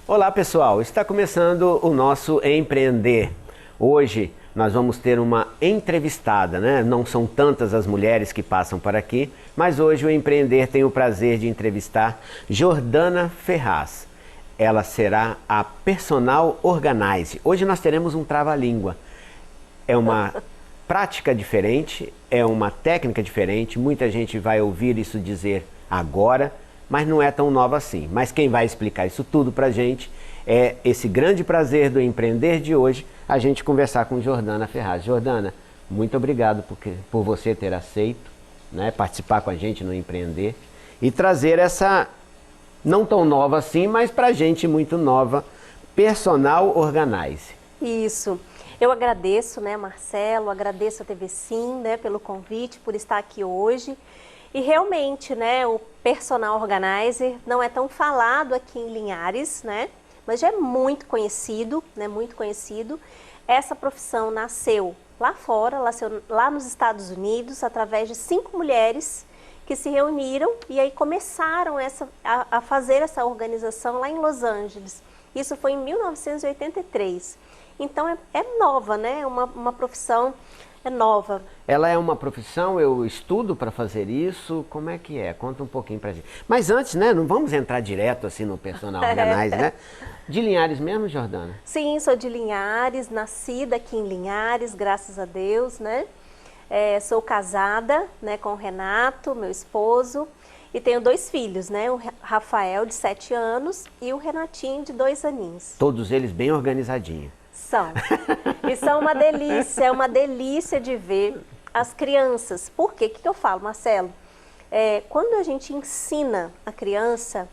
Olá pessoal, está começando o nosso Empreender. Hoje nós vamos ter uma entrevistada, né? Não são tantas as mulheres que passam por aqui, mas hoje o Empreender tem o prazer de entrevistar Jordana Ferraz. Ela será a Personal Organize. Hoje nós teremos um trava-língua. É uma prática diferente, é uma técnica diferente, muita gente vai ouvir isso dizer agora, mas não é tão nova assim. Mas quem vai explicar isso tudo pra gente é esse grande prazer do Empreender de hoje, a gente conversar com Jordana Ferraz. Jordana, muito obrigado por você ter aceito, né, participar com a gente no Empreender e trazer essa, não tão nova assim, mas pra gente muito nova, Personal Organize. Isso. Eu agradeço, né, Marcelo, agradeço a TV Sim, né, pelo convite, por estar aqui hoje. E realmente, né, o Personal Organizer não é tão falado aqui em Linhares, né, mas já é muito conhecido, né, muito conhecido. Essa profissão nasceu lá fora, nasceu lá nos Estados Unidos, através de 5 mulheres que se reuniram e aí começaram a fazer essa organização lá em Los Angeles. Isso foi em 1983. Então é nova, né, uma profissão nova. Ela é uma profissão, eu estudo para fazer isso, como é que é? Conta um pouquinho pra gente. Mas antes, né, não vamos entrar direto assim no Personal Organize, né? De Linhares mesmo, Jordana? Sim, sou de Linhares, nascida aqui em Linhares, graças a Deus, né? Sou casada, né, com o Renato, meu esposo, e tenho 2 filhos, né? O Rafael, de 7 anos, e o Renatinho, de 2 aninhos. Todos eles bem organizadinhos. São. E são uma delícia, é uma delícia de ver as crianças. Por quê? O que eu falo, Marcelo? Quando a gente ensina a criança,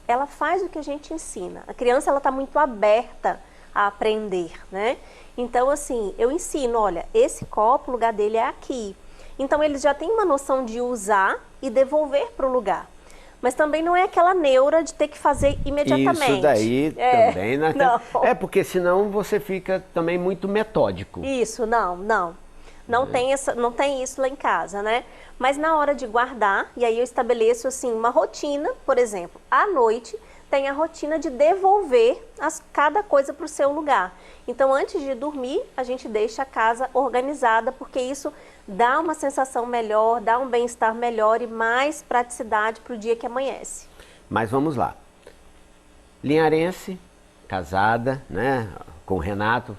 ela faz o que a gente ensina. A criança, ela está muito aberta a aprender, né? Então, assim, eu ensino, olha, esse copo, o lugar dele é aqui. Então, eles já têm uma noção de usar e devolver para o lugar. Mas também não é aquela neura de ter que fazer imediatamente. Isso daí também, né? Não. Porque senão você fica também muito metódico. Isso, não tem isso lá em casa, né? Mas na hora de guardar, e aí eu estabeleço assim uma rotina, por exemplo, à noite tem a rotina de devolver cada coisa para o seu lugar. Então, antes de dormir, a gente deixa a casa organizada, porque isso dá uma sensação melhor, dá um bem-estar melhor e mais praticidade para o dia que amanhece. Mas vamos lá. Linharense, casada, né, com o Renato.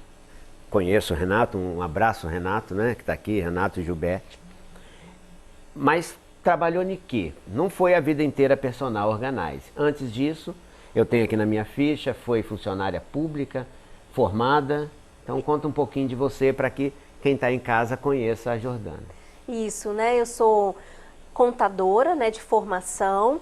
Conheço o Renato, um abraço Renato, né, que está aqui, Renato e Gilberto. Mas trabalhou em quê? Não foi a vida inteira Personal Organize. Antes disso, eu tenho aqui na minha ficha, foi funcionária pública, formada. Então conta um pouquinho de você para que quem está em casa conheça a Jordana. Isso, né? Eu sou contadora, né, de formação,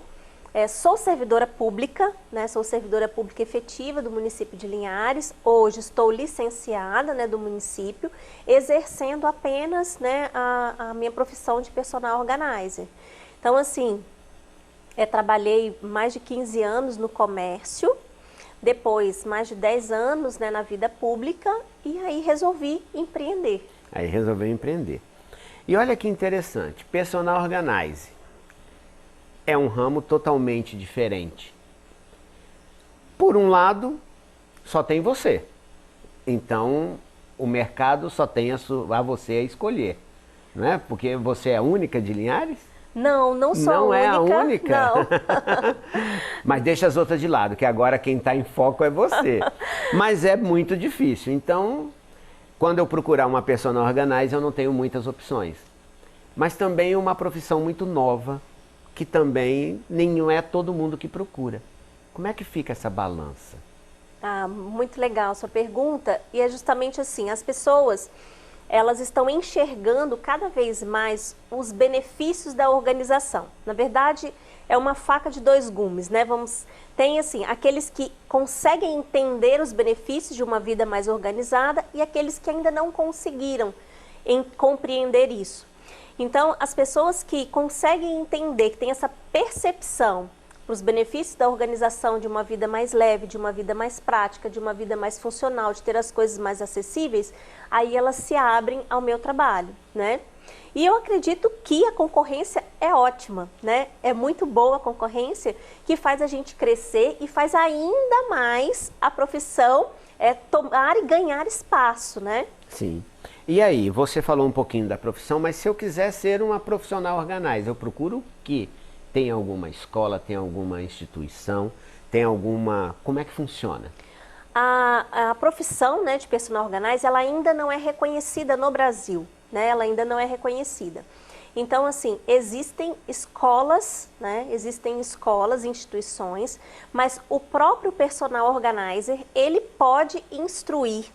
sou servidora pública, né? Sou servidora pública efetiva do município de Linhares. Hoje estou licenciada, né, do município, exercendo apenas, né, a minha profissão de Personal Organizer. Então, assim, trabalhei mais de 15 anos no comércio, depois mais de 10 anos, né, na vida pública, e aí resolvi empreender. Aí resolveu empreender. E olha que interessante, Personal Organize é um ramo totalmente diferente. Por um lado, só tem você. Então, o mercado só tem a você a escolher, não é? Porque você é a única de Linhares? Não sou a única. Não é a única? Não. Mas deixa as outras de lado, que agora quem está em foco é você. Mas é muito difícil. Então, quando eu procurar uma Personal Organize, eu não tenho muitas opções. Mas também uma profissão muito nova, que também não é todo mundo que procura. Como é que fica essa balança? Muito legal a sua pergunta. E é justamente assim, as pessoas, elas estão enxergando cada vez mais os benefícios da organização. Na verdade, é uma faca de 2 gumes, né? Tem assim, aqueles que conseguem entender os benefícios de uma vida mais organizada e aqueles que ainda não conseguiram compreender isso. Então, as pessoas que conseguem entender, que têm essa percepção para os benefícios da organização de uma vida mais leve, de uma vida mais prática, de uma vida mais funcional, de ter as coisas mais acessíveis, aí elas se abrem ao meu trabalho, né? E eu acredito que a concorrência é ótima, né? É muito boa a concorrência, que faz a gente crescer e faz ainda mais a profissão tomar e ganhar espaço, né? Sim. E aí, você falou um pouquinho da profissão, mas se eu quiser ser uma profissional organizer, eu procuro o quê? Tem alguma escola, tem alguma instituição, tem alguma... Como é que funciona? A profissão, né, de personal organizer, ela ainda não é reconhecida no Brasil, né? Ela ainda não é reconhecida. Então, assim, existem escolas, né? Existem escolas, instituições, mas o próprio personal organizer, ele pode instruir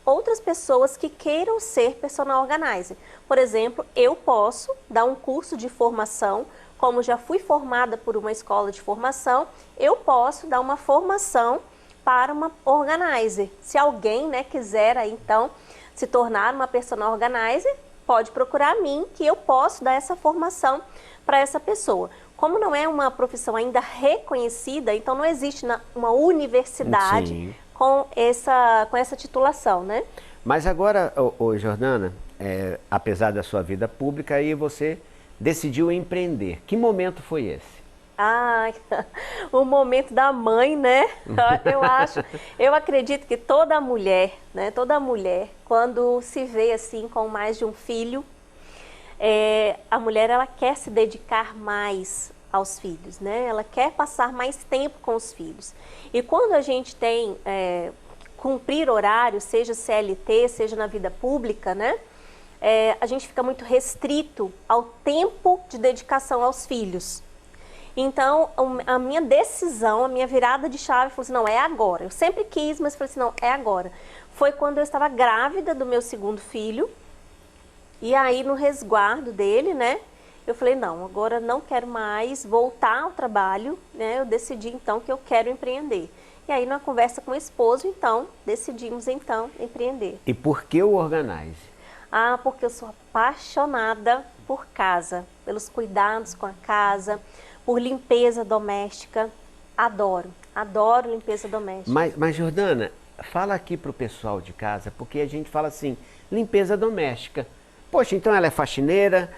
outras pessoas que queiram ser personal organizer. Por exemplo, eu posso dar um curso de formação, como já fui formada por uma escola de formação, eu posso dar uma formação para uma organizer. Se alguém, né, quiser aí, então se tornar uma personal organizer, pode procurar a mim, que eu posso dar essa formação para essa pessoa. Como não é uma profissão ainda reconhecida, então não existe uma universidade com essa titulação, né? Mas agora, Jordana, apesar da sua vida pública, aí você decidiu empreender. Que momento foi esse? Ah, o momento da mãe, né? Eu acredito que toda mulher, né? Toda mulher, quando se vê assim com mais de um filho, a mulher ela quer se dedicar mais aos filhos, né? Ela quer passar mais tempo com os filhos. E quando a gente tem cumprir horário, seja CLT, seja na vida pública, né? A gente fica muito restrito ao tempo de dedicação aos filhos. Então, a minha decisão, a minha virada de chave, foi assim, não, é agora. Eu sempre quis, mas falei assim, não, é agora. Foi quando eu estava grávida do meu segundo filho, e aí no resguardo dele, né, eu falei, não, agora não quero mais voltar ao trabalho, né, eu decidi então que eu quero empreender. E aí, na conversa com o esposo, então, decidimos então empreender. E por que o Organize? Ah, porque eu sou apaixonada por casa, pelos cuidados com a casa, por limpeza doméstica. Adoro limpeza doméstica. Mas Jordana, fala aqui pro pessoal de casa, porque a gente fala assim, limpeza doméstica. Poxa, então ela é faxineira,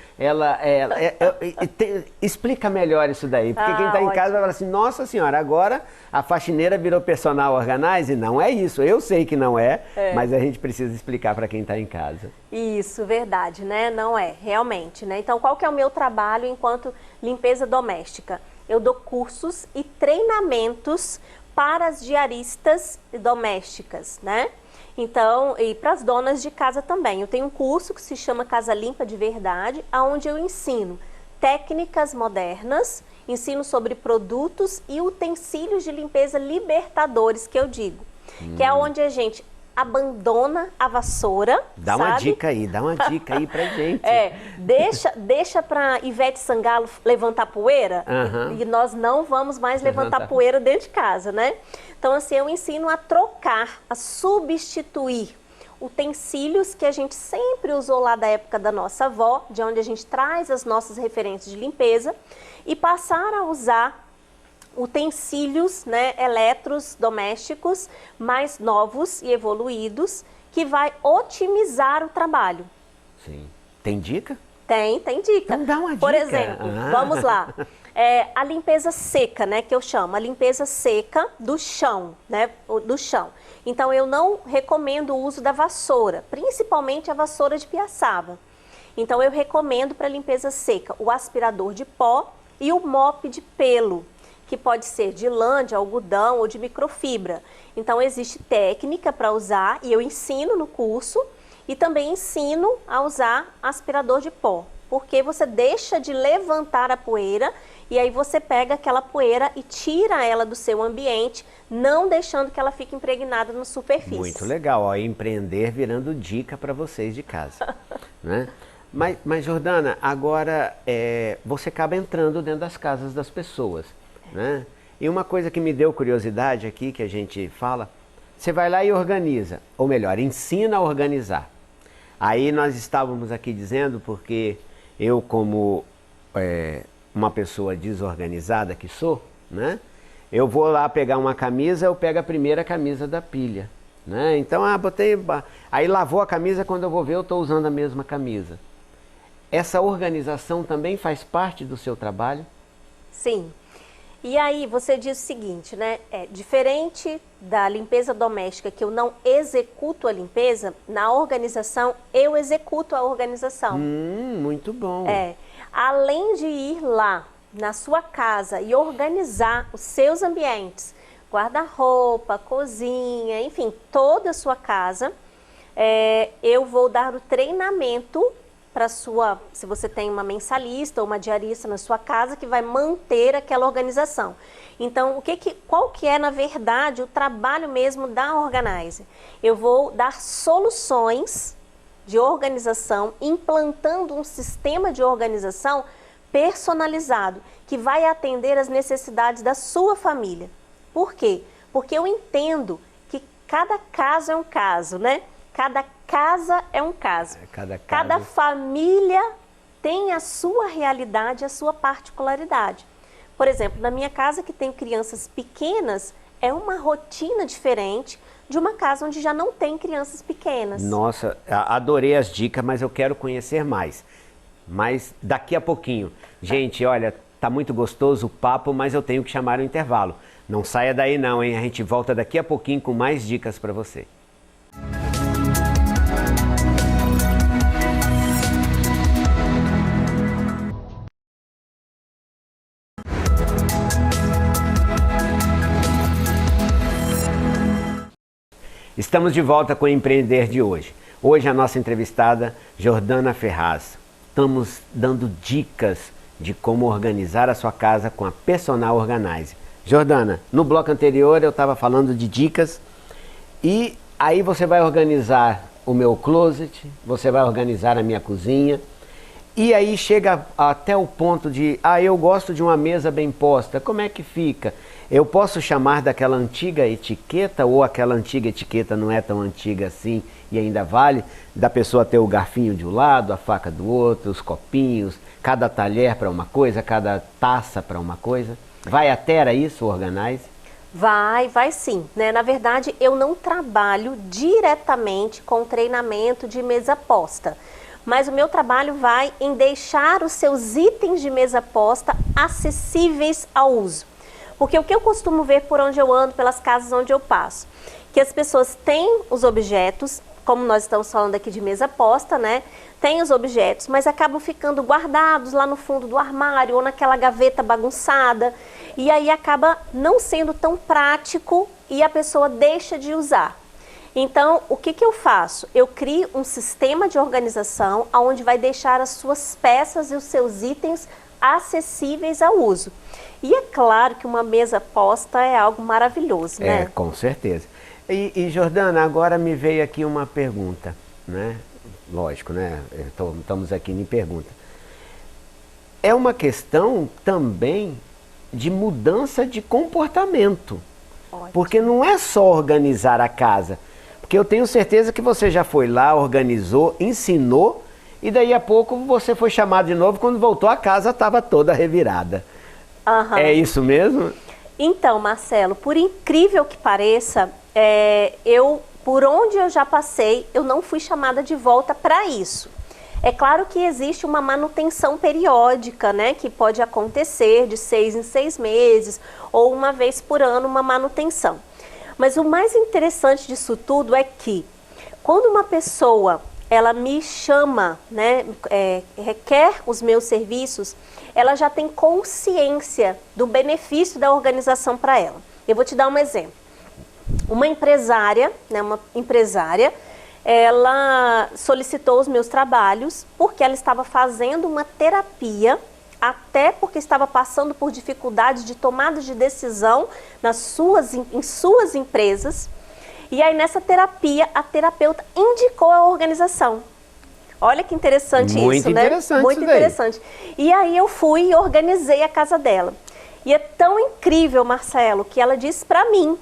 explica melhor isso daí, porque quem está em casa vai falar assim, nossa senhora, agora a faxineira virou personal organizer? Não é isso, eu sei que não é, mas a gente precisa explicar para quem está em casa. Isso, verdade, né? Não é, realmente, né? Então, qual que é o meu trabalho enquanto limpeza doméstica? Eu dou cursos e treinamentos para as diaristas domésticas, né? Então, e para as donas de casa também. Eu tenho um curso que se chama Casa Limpa de Verdade, onde eu ensino técnicas modernas, ensino sobre produtos e utensílios de limpeza libertadores, que eu digo. Que é onde a gente abandona a vassoura, dá uma dica aí pra gente. Deixa para Ivete Sangalo levantar poeira, e nós não vamos mais levantar poeira dentro de casa, né? Então, assim, eu ensino a trocar, a substituir utensílios que a gente sempre usou lá da época da nossa avó, de onde a gente traz as nossas referências de limpeza, e passar a usar utensílios, né, eletrodomésticos mais novos e evoluídos, que vai otimizar o trabalho. Sim. Tem dica? Tem dica. Então dá uma dica. Por exemplo, vamos lá. A limpeza seca, né, que eu chamo, a limpeza seca do chão, né, do chão. Então, eu não recomendo o uso da vassoura, principalmente a vassoura de piaçava. Então, eu recomendo para limpeza seca o aspirador de pó e o mop de pelo, que pode ser de lã, de algodão ou de microfibra. Então, existe técnica para usar e eu ensino no curso e também ensino a usar aspirador de pó, porque você deixa de levantar a poeira e aí você pega aquela poeira e tira ela do seu ambiente, não deixando que ela fique impregnada na superfície. Muito legal, ó, empreender virando dica para vocês de casa, né? Mas Jordana, agora você acaba entrando dentro das casas das pessoas, né? E uma coisa que me deu curiosidade aqui, que a gente fala, você vai lá e organiza, ou melhor, ensina a organizar. Aí nós estávamos aqui dizendo, porque eu como uma pessoa desorganizada que sou, né? Eu vou lá pegar uma camisa, eu pego a primeira camisa da pilha. né? Então, aí lavou a camisa, quando eu vou ver eu estou usando a mesma camisa. Essa organização também faz parte do seu trabalho? Sim. E aí você diz o seguinte, né? Diferente da limpeza doméstica, que eu não executo a limpeza, na organização eu executo a organização. Muito bom. Além de ir lá na sua casa e organizar os seus ambientes, guarda-roupa, cozinha, enfim, toda a sua casa, eu vou dar o treinamento para se você tem uma mensalista ou uma diarista na sua casa que vai manter aquela organização. Então, qual que é, na verdade, o trabalho mesmo da Organize? Eu vou dar soluções de organização, implantando um sistema de organização personalizado, que vai atender às necessidades da sua família. Por quê? Porque eu entendo que cada caso é um caso, né? Cada casa é um caso. Cada família tem a sua realidade, a sua particularidade. Por exemplo, na minha casa, que tem crianças pequenas, é uma rotina diferente de uma casa onde já não tem crianças pequenas. Nossa, adorei as dicas, mas eu quero conhecer mais. Mas daqui a pouquinho. Gente, olha, tá muito gostoso o papo, mas eu tenho que chamar o intervalo. Não saia daí não, hein? A gente volta daqui a pouquinho com mais dicas para você. Estamos de volta com o Empreender de hoje. Hoje a nossa entrevistada, Jordana Ferraz. Estamos dando dicas de como organizar a sua casa com a Personal Organize. Jordana, no bloco anterior eu estava falando de dicas e aí você vai organizar o meu closet, você vai organizar a minha cozinha e aí chega até o ponto de, eu gosto de uma mesa bem posta, como é que fica? Eu posso chamar daquela antiga etiqueta ou aquela antiga etiqueta não é tão antiga assim e ainda vale da pessoa ter o garfinho de um lado, a faca do outro, os copinhos, cada talher para uma coisa, cada taça para uma coisa? Vai até isso, o Organize? Vai sim, né? Na verdade, eu não trabalho diretamente com treinamento de mesa posta, mas o meu trabalho vai em deixar os seus itens de mesa posta acessíveis ao uso. Porque o que eu costumo ver por onde eu ando, pelas casas onde eu passo, que as pessoas têm os objetos, como nós estamos falando aqui de mesa posta, né? Tem os objetos, mas acabam ficando guardados lá no fundo do armário ou naquela gaveta bagunçada. E aí acaba não sendo tão prático e a pessoa deixa de usar. Então, o que eu faço? Eu crio um sistema de organização onde vai deixar as suas peças e os seus itens acessíveis ao uso. E é claro que uma mesa posta é algo maravilhoso, né? Com certeza. E Jordana, agora me veio aqui uma pergunta, né? Lógico, né? Estamos aqui em pergunta. É uma questão também de mudança de comportamento. Ótimo. Porque não é só organizar a casa. Porque eu tenho certeza que você já foi lá, organizou, ensinou, e daí a pouco você foi chamado de novo, quando voltou a casa estava toda revirada. Uhum. É isso mesmo? Então, Marcelo, por incrível que pareça, por onde eu já passei, eu não fui chamada de volta para isso. É claro que existe uma manutenção periódica, né, que pode acontecer de 6 em 6 meses ou uma vez por ano uma manutenção. Mas o mais interessante disso tudo é que quando uma pessoa ela me chama, né, requer os meus serviços, ela já tem consciência do benefício da organização para ela. Eu vou te dar um exemplo. Uma empresária, ela solicitou os meus trabalhos porque ela estava fazendo uma terapia, até porque estava passando por dificuldades de tomada de decisão em suas empresas. E aí nessa terapia, a terapeuta indicou a organização. Olha que interessante isso, né? Muito interessante. E aí eu fui e organizei a casa dela. E é tão incrível, Marcelo, que ela disse para mim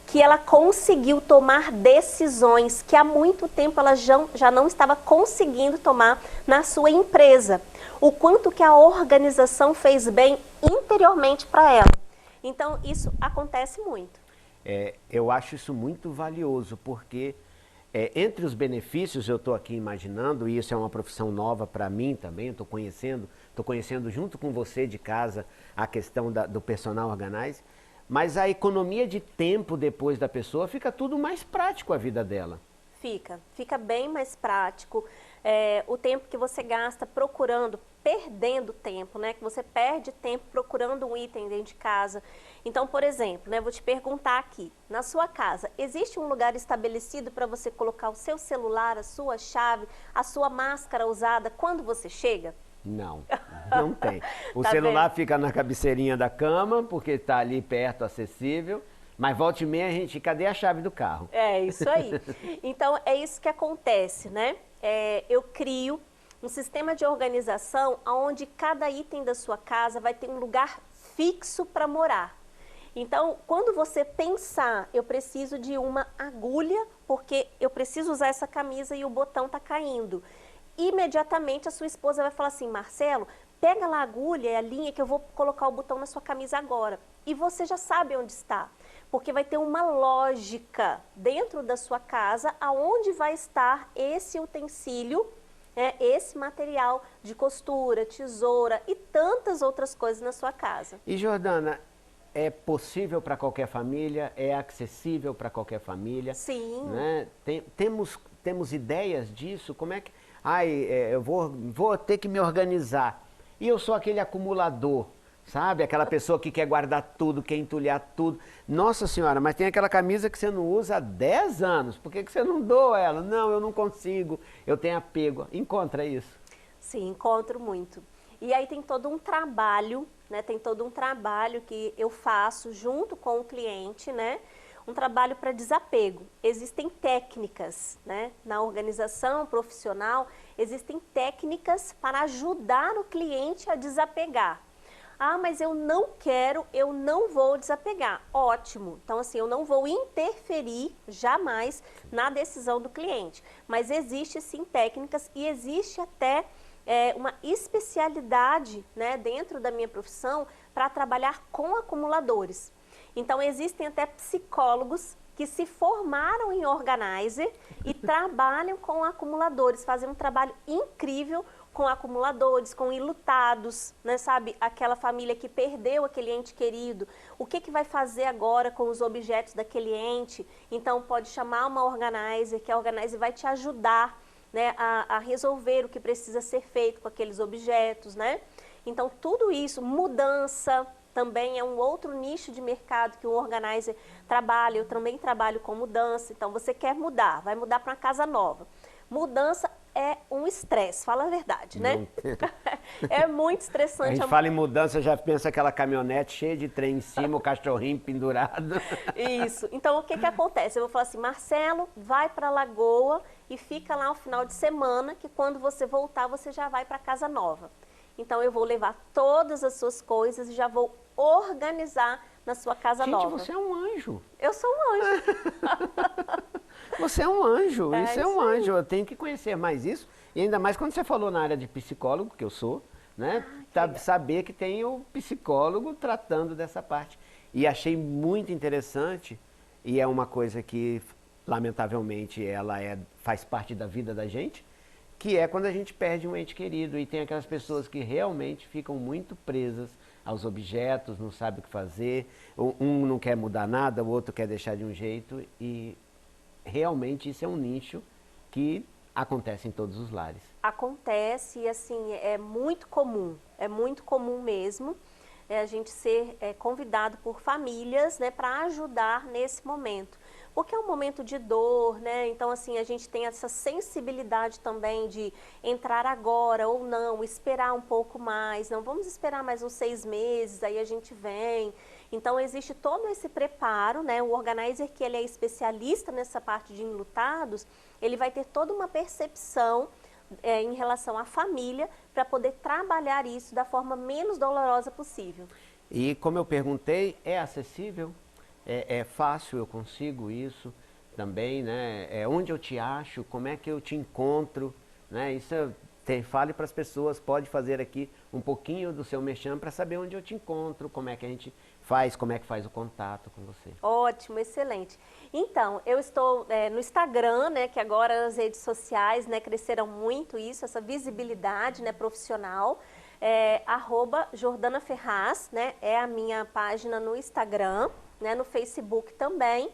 que ela conseguiu tomar decisões que há muito tempo ela já não estava conseguindo tomar na sua empresa. O quanto que a organização fez bem interiormente para ela. Então, isso acontece muito. Eu acho isso muito valioso, porque entre os benefícios, eu estou aqui imaginando, e isso é uma profissão nova para mim também, estou conhecendo junto com você de casa a questão do personal organizer, mas a economia de tempo depois da pessoa fica tudo mais prático a vida dela. Fica bem mais prático. O tempo que você gasta procurando, perdendo tempo, né? Que você perde tempo procurando um item dentro de casa. Então, por exemplo, né, vou te perguntar aqui, na sua casa, existe um lugar estabelecido para você colocar o seu celular, a sua chave, a sua máscara usada quando você chega? Não, não tem. O Tá celular vendo? fica na cabeceirinha da cama, porque está ali perto, acessível. Mas volta e meia a gente, cadê a chave do carro? É isso aí. Então, é isso que acontece, né? Eu crio um sistema de organização onde cada item da sua casa vai ter um lugar fixo para morar. Então, quando você pensar, eu preciso de uma agulha, porque eu preciso usar essa camisa e o botão está caindo. Imediatamente a sua esposa vai falar assim, Marcelo, pega lá a agulha e a linha que eu vou colocar o botão na sua camisa agora. E você já sabe onde está. Porque vai ter uma lógica dentro da sua casa aonde vai estar esse utensílio, né, esse material de costura, tesoura e tantas outras coisas na sua casa. E Jordana, é possível para qualquer família? É acessível para qualquer família? Sim. Né? Temos ideias disso? Como é que... eu vou ter que me organizar. E eu sou aquele acumulador. Sabe? Aquela pessoa que quer guardar tudo, quer entulhar tudo. Nossa Senhora, mas tem aquela camisa que você não usa há 10 anos. Por que você não doa ela? Não, eu não consigo. Eu tenho apego. Encontra isso. Sim, encontro muito. E aí tem todo um trabalho, né? Tem todo um trabalho que eu faço junto com o cliente, né? Um trabalho para desapego. Existem técnicas, né? Na organização profissional, existem técnicas para ajudar o cliente a desapegar. Ah, mas eu não quero, eu não vou desapegar. Ótimo. Então, assim, eu não vou interferir jamais na decisão do cliente. Mas existe sim técnicas e existe até uma especialidade, né, dentro da minha profissão para trabalhar com acumuladores. Então, existem até psicólogos que se formaram em organizer e trabalham com acumuladores, fazem um trabalho incrível com acumuladores, com enlutados, né, sabe? Aquela família que perdeu aquele ente querido, o que vai fazer agora com os objetos daquele ente? Então, pode chamar uma organizer, que a organizer vai te ajudar, né, a resolver o que precisa ser feito com aqueles objetos, né? Então, tudo isso, mudança, também é um outro nicho de mercado que o organizer trabalha. Eu também trabalho com mudança. Então, você quer mudar, vai mudar para uma casa nova. Mudança é um estresse, fala a verdade, né? É muito estressante. A gente fala em mudança, já pensa aquela caminhonete cheia de trem em cima, o cachorrinho pendurado. Isso. Então, o que acontece? Eu vou falar assim, Marcelo, vai para a Lagoa e fica lá o final de semana, que quando você voltar, você já vai para casa nova. Então, eu vou levar todas as suas coisas e já vou organizar na sua casa nova. Gente, você é um anjo. Eu sou um anjo. Você é um anjo, isso é um anjo. Eu tenho que conhecer mais isso. E ainda mais quando você falou na área de psicólogo, que eu sou, né? Saber que tem o psicólogo tratando dessa parte. E achei muito interessante, e é uma coisa que, lamentavelmente, faz parte da vida da gente, que é quando a gente perde um ente querido e tem aquelas pessoas que realmente ficam muito presas aos objetos, não sabe o que fazer, um não quer mudar nada, o outro quer deixar de um jeito, e realmente isso é um nicho que acontece em todos os lares. Acontece e assim, é muito comum mesmo a gente ser convidado por famílias, né, para ajudar nesse momento. Porque é um momento de dor, né? Então, assim, a gente tem essa sensibilidade também de entrar agora ou não, esperar um pouco mais. Não, vamos esperar mais uns 6 meses, aí a gente vem. Então, existe todo esse preparo, né? O organizer, que ele é especialista nessa parte de enlutados, ele vai ter toda uma percepção em relação à família para poder trabalhar isso da forma menos dolorosa possível. E como eu perguntei, é acessível? É fácil, eu consigo isso também, né? Onde eu te acho, como é que eu te encontro, né? Isso fale para as pessoas, pode fazer aqui um pouquinho do seu merchan para saber onde eu te encontro, como é que a gente faz, como é que faz o contato com você? Ótimo, excelente. Então, eu estou no Instagram, né, que agora as redes sociais, né, cresceram muito isso, essa visibilidade, né, profissional, @Jordana Ferraz, né, é a minha página no Instagram, né, no Facebook também.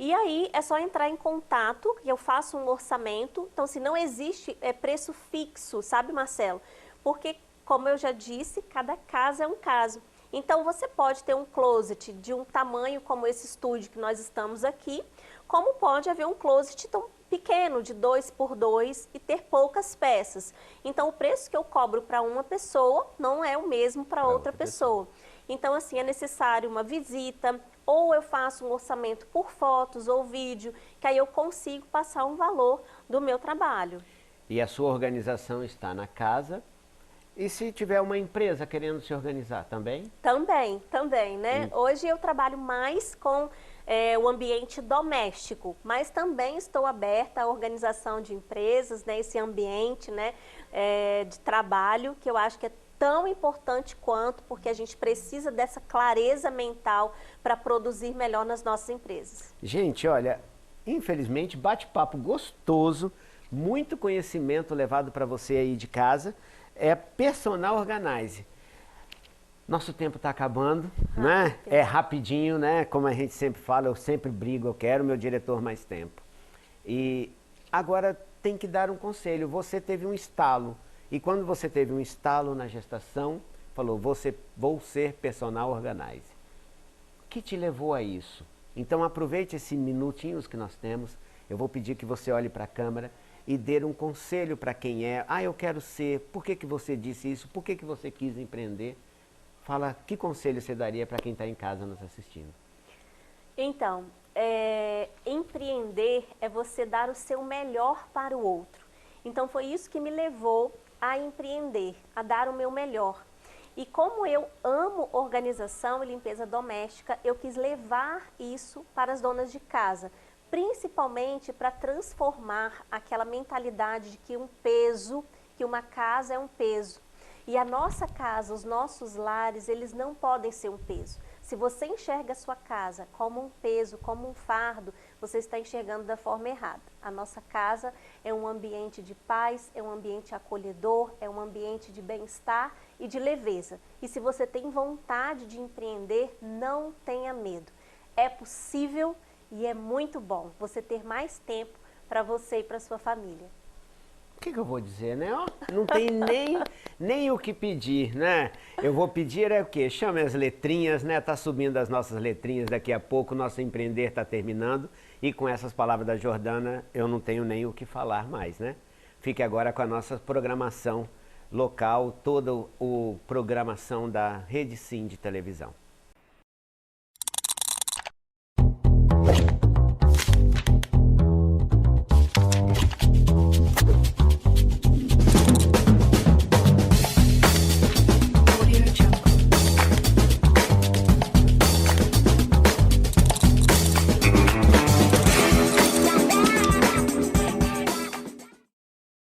E aí é só entrar em contato, que eu faço um orçamento. Então, se não existe preço fixo, sabe, Marcelo? Porque, como eu já disse, cada caso é um caso. Então, você pode ter um closet de um tamanho como esse estúdio que nós estamos aqui, como pode haver um closet tão pequeno, de 2 por 2 e ter poucas peças. Então, o preço que eu cobro para uma pessoa não é o mesmo para outra pessoa. Então, assim, é necessário uma visita, ou eu faço um orçamento por fotos ou vídeo, que aí eu consigo passar um valor do meu trabalho. E a sua organização está na casa. E se tiver uma empresa querendo se organizar também? Também, né? Hoje eu trabalho mais com o ambiente doméstico, mas também estou aberta à organização de empresas, né? Esse ambiente, né, de trabalho, que eu acho que é tão importante quanto, porque a gente precisa dessa clareza mental para produzir melhor nas nossas empresas. Gente, olha, infelizmente, bate-papo gostoso, muito conhecimento levado para você aí de casa. É Personal Organize. Nosso tempo está acabando, né? É rapidinho, né? Como a gente sempre fala, eu sempre brigo, eu quero meu diretor mais tempo. E agora tem que dar um conselho. Você teve um estalo. E quando você teve um estalo na gestação, falou, vou ser Personal Organize. O que te levou a isso? Então aproveite esses minutinhos que nós temos. Eu vou pedir que você olhe para a câmera e dê um conselho para quem é. Ah, eu quero ser. Por que que você disse isso? Por que que você quis empreender? Fala, que conselho você daria para quem está em casa nos assistindo? Então, empreender é você dar o seu melhor para o outro. Então, foi isso que me levou a empreender, a dar o meu melhor. E como eu amo organização e limpeza doméstica, eu quis levar isso para as donas de casa, principalmente para transformar aquela mentalidade de que que uma casa é um peso. E a nossa casa, os nossos lares, eles não podem ser um peso. Se você enxerga a sua casa como um peso, como um fardo, você está enxergando da forma errada. A nossa casa é um ambiente de paz, é um ambiente acolhedor, é um ambiente de bem-estar e de leveza. E se você tem vontade de empreender, não tenha medo. É possível e é muito bom você ter mais tempo para você e para sua família. O que eu vou dizer, né? Ó, não tem nem o que pedir, né? Eu vou pedir o quê? Chame as letrinhas, né? Tá subindo as nossas letrinhas daqui a pouco, nosso empreender está terminando. E com essas palavras da Jordana, eu não tenho nem o que falar mais, né? Fique agora com a nossa programação local, toda a programação da Rede Sim de televisão.